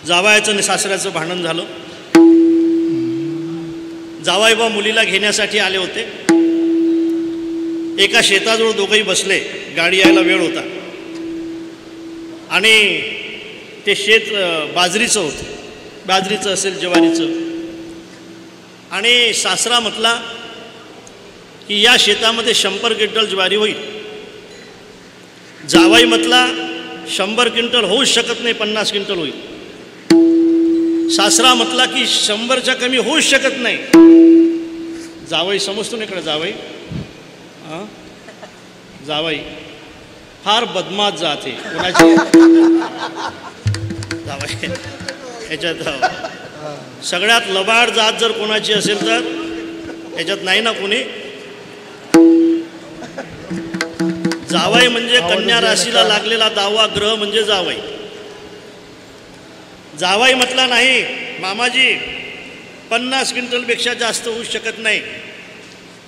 जावयाचं आणि सासऱ्याचं भांडण झालं. जावईबा मुलीला घेण्यासाठी आले होते. एका शेताजवळ दोघंही बसले. गाडी यायला वेळ होता आणि ते शेत बाजरीचं होतं. बाजरीचं असेल ज्वारीचं. आणि सासरा म्हटला की या शेतामध्ये 100 क्विंटल ज्वारी होईल. जावई म्हटला 100 क्विंटल होऊच शकत नाही, 50 क्विंटल होईल. सासरा म्हटला की 100च्या कमी होऊच शकत नाही. जावई समजतो ना इकडे जावई, हां जावई फार बदमाश जात आहे कोणाची. जावई ह्याच्यात सगळ्यात लबाड जात जर कोणाची असेल तर ह्याच्यात नाही ना कोणी. जावई म्हणजे कन्या राशीला लागलेला 10वा ग्रह म्हणजे जावई. जावई म्हटला नाही मामाजी 50 क्विंटलपेक्षा जास्त होऊ शकत नाही.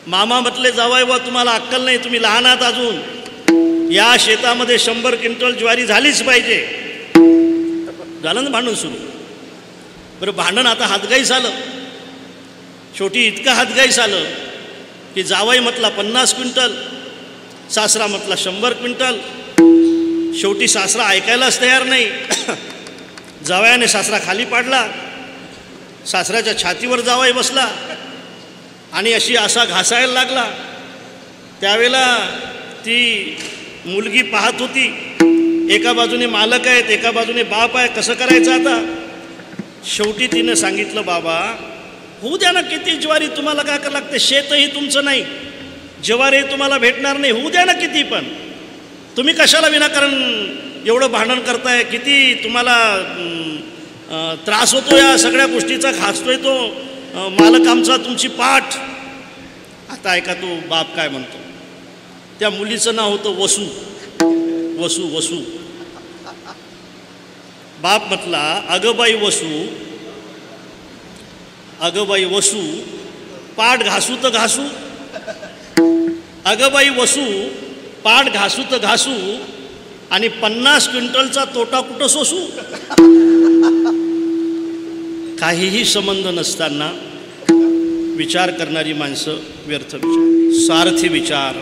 मामा म्हटले जावई बा तुम्हाला अक्कल नाही, तुम्ही लहान आहात अजून. या शेतामध्ये 100 क्विंटल ज्वारी झालीच पाहिजे. झालं ना भांडण सुरू. बरं भांडण आता हातगाईस आलं. शेवटी इतकं हातगाईस आलं की जावई म्हटला 50 क्विंटल, सासरा म्हटला 100 क्विंटल. शेवटी सासरा ऐकायलाच तयार नाही. जावयाने सासरा खाली पाडला. सासऱ्याच्या छातीवर जावई बसला आणि असा घासायला लागला. त्यावेळेला ती मुलगी पाहत होती. एका बाजूने मालक आहेत, एका बाजूने बाप आहे. कसं करायचं आता. शेवटी तिनं सांगितलं बाबा होऊ द्या ना, किती ज्वारी तुम्हाला काय करावं लागते. शेतही तुमचं नाही, ज्वारी तुम्हाला भेटणार नाही. होऊ द्या ना किती, पण तुम्ही कशाला विनाकारण एवढं भांडण करताय. किती तुम्हाला त्रास होतो या सगळ्या गोष्टीचा. घासतोय तो मालक आमचा तुमची पाठ. आता ऐका तो बाप काय म्हणतो. त्या मुलीचं नाव होतं वसू. वसू वसू. बाप म्हटला अगं बाई वसू, अगं बाई वसू पाठ घासू तर घासू. अगं बाई वसू पाठ घासू तर घासू आणि 50 क्विंटलचा तोटा कुठं सोसू. काहीही संबंध नसताना विचार करणारी माणसं व्यर्थ विचार, स्वार्थी विचार.